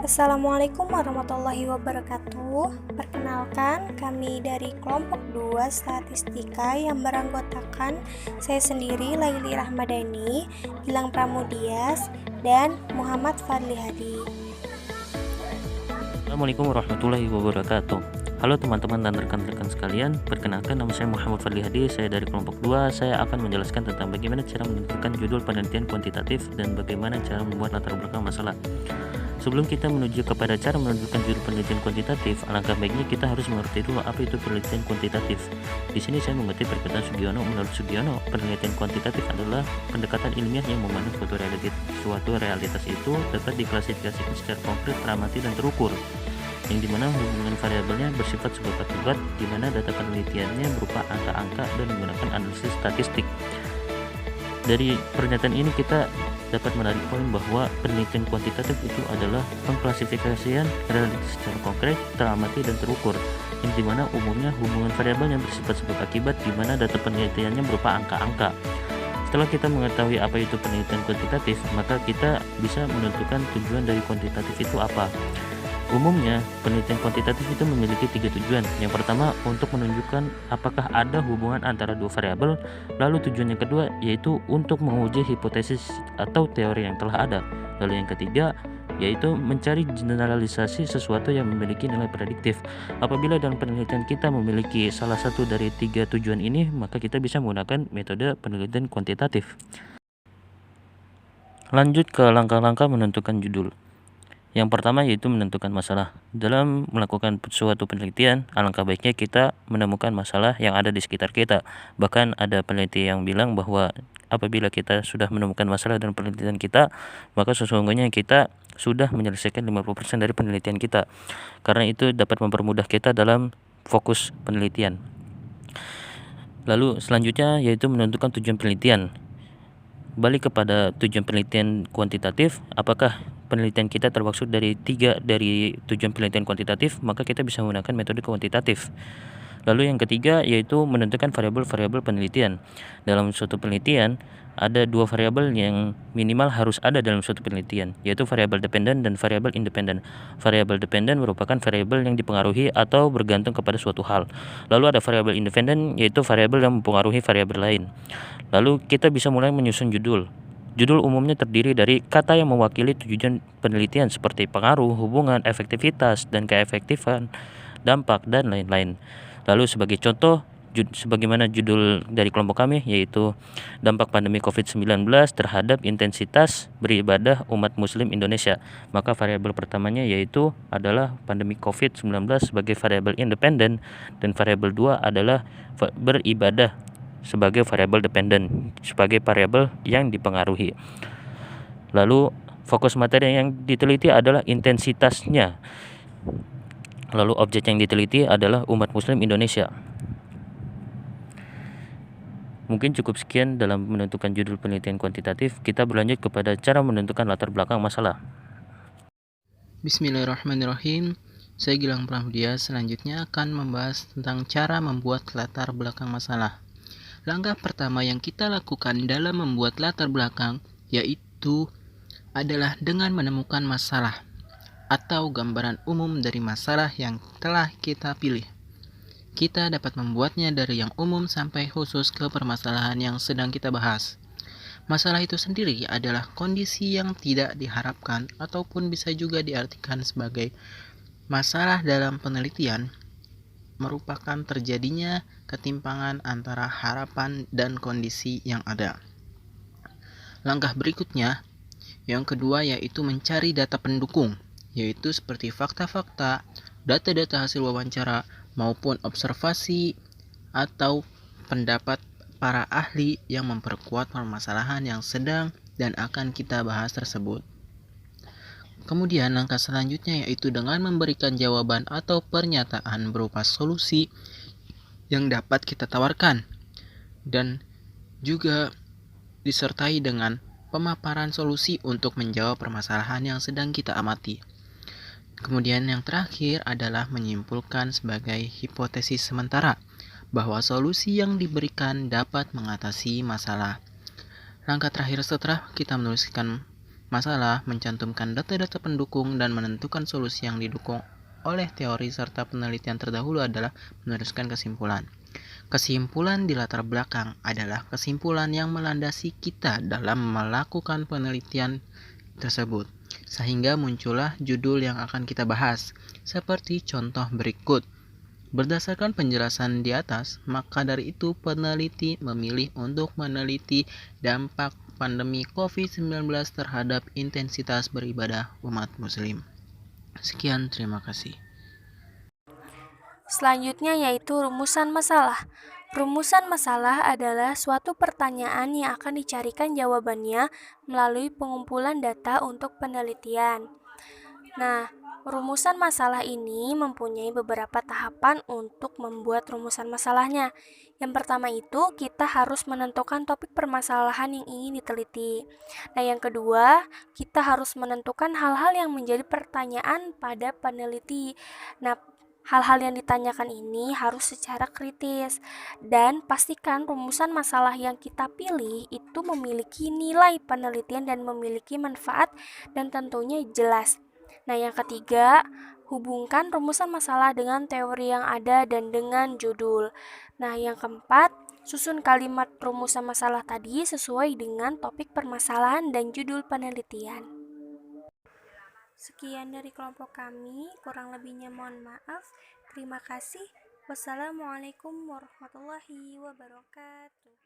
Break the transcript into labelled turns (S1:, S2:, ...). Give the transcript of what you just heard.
S1: Assalamualaikum warahmatullahi wabarakatuh. Perkenalkan, kami dari kelompok 2 Statistika yang beranggotakan saya sendiri, Laili Rahmadani, Gilang Pramudias, dan Muhammad Fadli Hadi.
S2: Assalamualaikum warahmatullahi wabarakatuh. Halo teman-teman dan rekan-rekan sekalian, perkenalkan nama saya Muhammad Fadli Hadi, saya dari kelompok 2. Saya akan menjelaskan tentang bagaimana cara menentukan judul penelitian kuantitatif dan bagaimana cara membuat latar belakang masalah. Sebelum kita menuju kepada cara menentukan judul penelitian kuantitatif, alangkah baiknya kita harus mengerti dulu apa itu penelitian kuantitatif. Di sini saya mengutip perkataan Sugiono. Menurut Sugiono, penelitian kuantitatif adalah pendekatan ilmiah yang memandang suatu realitas itu dapat diklasifikasikan secara konkret, teramati, dan terukur, yang dimana hubungan variabelnya bersifat sebab akibat, dimana data penelitiannya berupa angka-angka dan menggunakan analisis statistik. Dari pernyataan ini kita dapat menarik poin bahwa penelitian kuantitatif itu adalah pengklasifikasian realitas secara konkret, teramati, dan terukur, yang dimana umumnya hubungan variabel yang bersifat sebab akibat, dimana data penelitiannya berupa angka-angka. Setelah kita mengetahui apa itu penelitian kuantitatif, maka kita bisa menentukan tujuan dari kuantitatif itu apa. Umumnya, penelitian kuantitatif itu memiliki 3 tujuan. Yang pertama, untuk menunjukkan apakah ada hubungan antara dua variabel. Lalu tujuan yang kedua yaitu untuk menguji hipotesis atau teori yang telah ada. Lalu yang ketiga yaitu mencari generalisasi sesuatu yang memiliki nilai prediktif. Apabila dalam penelitian kita memiliki salah satu dari 3 tujuan ini, maka kita bisa menggunakan metode penelitian kuantitatif. Lanjut ke langkah-langkah menentukan judul. Yang pertama yaitu menentukan masalah. Dalam melakukan suatu penelitian, alangkah baiknya kita menemukan masalah yang ada di sekitar kita. Bahkan ada peneliti yang bilang bahwa apabila kita sudah menemukan masalah dalam penelitian kita, maka sesungguhnya kita sudah menyelesaikan 50% dari penelitian kita. Karena itu dapat mempermudah kita dalam fokus penelitian. Lalu selanjutnya yaitu menentukan tujuan penelitian. Balik kepada tujuan penelitian kuantitatif, apakah penelitian kita termaksud dari 3 dari tujuan penelitian kuantitatif, maka kita bisa menggunakan metode kuantitatif. Lalu yang ketiga yaitu menentukan variabel-variabel penelitian. Dalam suatu penelitian ada 2 variabel yang minimal harus ada dalam suatu penelitian, yaitu variabel dependen dan variabel independen. Variabel dependen merupakan variabel yang dipengaruhi atau bergantung kepada suatu hal. Lalu ada variabel independen, yaitu variabel yang mempengaruhi variabel lain. Lalu kita bisa mulai menyusun judul. Judul umumnya terdiri dari kata yang mewakili tujuan penelitian seperti pengaruh, hubungan, efektivitas, dan keefektifan, dampak, dan lain-lain. Lalu sebagai contoh, sebagaimana judul dari kelompok kami yaitu dampak pandemi COVID-19 terhadap intensitas beribadah umat muslim Indonesia. Maka variabel pertamanya yaitu adalah pandemi COVID-19 sebagai variabel independen, dan variabel 2 adalah beribadah sebagai variabel dependen, sebagai variabel yang dipengaruhi. Lalu fokus materi yang diteliti adalah intensitasnya. Lalu objek yang diteliti adalah umat muslim Indonesia. Mungkin cukup sekian dalam menentukan judul penelitian kuantitatif. Kita berlanjut kepada cara menentukan latar belakang masalah.
S3: Bismillahirrahmanirrahim. Saya Gilang Pramudias selanjutnya akan membahas tentang cara membuat latar belakang masalah. Langkah pertama yang kita lakukan dalam membuat latar belakang yaitu adalah dengan menemukan masalah atau gambaran umum dari masalah yang telah kita pilih. Kita dapat membuatnya dari yang umum sampai khusus ke permasalahan yang sedang kita bahas. Masalah itu sendiri adalah kondisi yang tidak diharapkan ataupun bisa juga diartikan sebagai masalah dalam penelitian, merupakan terjadinya ketimpangan antara harapan dan kondisi yang ada. Langkah berikutnya, yang kedua yaitu mencari data pendukung, yaitu seperti fakta-fakta, data-data hasil wawancara, maupun observasi atau pendapat para ahli yang memperkuat permasalahan yang sedang dan akan kita bahas tersebut. Kemudian langkah selanjutnya yaitu dengan memberikan jawaban atau pernyataan berupa solusi yang dapat kita tawarkan, dan juga disertai dengan pemaparan solusi untuk menjawab permasalahan yang sedang kita amati. Kemudian yang terakhir adalah menyimpulkan sebagai hipotesis sementara bahwa solusi yang diberikan dapat mengatasi masalah. Langkah terakhir setelah kita menuliskan masalah, mencantumkan data-data pendukung, dan menentukan solusi yang didukung oleh teori serta penelitian terdahulu adalah meneruskan kesimpulan. Kesimpulan di latar belakang adalah kesimpulan yang melandasi kita dalam melakukan penelitian tersebut, sehingga muncullah judul yang akan kita bahas, seperti contoh berikut. Berdasarkan penjelasan di atas, maka dari itu peneliti memilih untuk meneliti dampak pandemi COVID-19 terhadap intensitas beribadah umat muslim. Sekian, terima kasih.
S1: Selanjutnya yaitu rumusan masalah. Rumusan masalah adalah suatu pertanyaan yang akan dicarikan jawabannya melalui pengumpulan data untuk penelitian. Nah, rumusan masalah ini mempunyai beberapa tahapan untuk membuat rumusan masalahnya. Yang pertama itu, kita harus menentukan topik permasalahan yang ingin diteliti. Nah, yang kedua, kita harus menentukan hal-hal yang menjadi pertanyaan pada peneliti. Nah, hal-hal yang ditanyakan ini harus secara kritis, dan pastikan rumusan masalah yang kita pilih itu memiliki nilai penelitian dan memiliki manfaat dan tentunya jelas. Nah, yang ketiga, hubungkan rumusan masalah dengan teori yang ada dan dengan judul. Nah, yang keempat, susun kalimat rumusan masalah tadi sesuai dengan topik permasalahan dan judul penelitian. Sekian dari kelompok kami, kurang lebihnya mohon maaf. Terima kasih. Wassalamualaikum warahmatullahi wabarakatuh.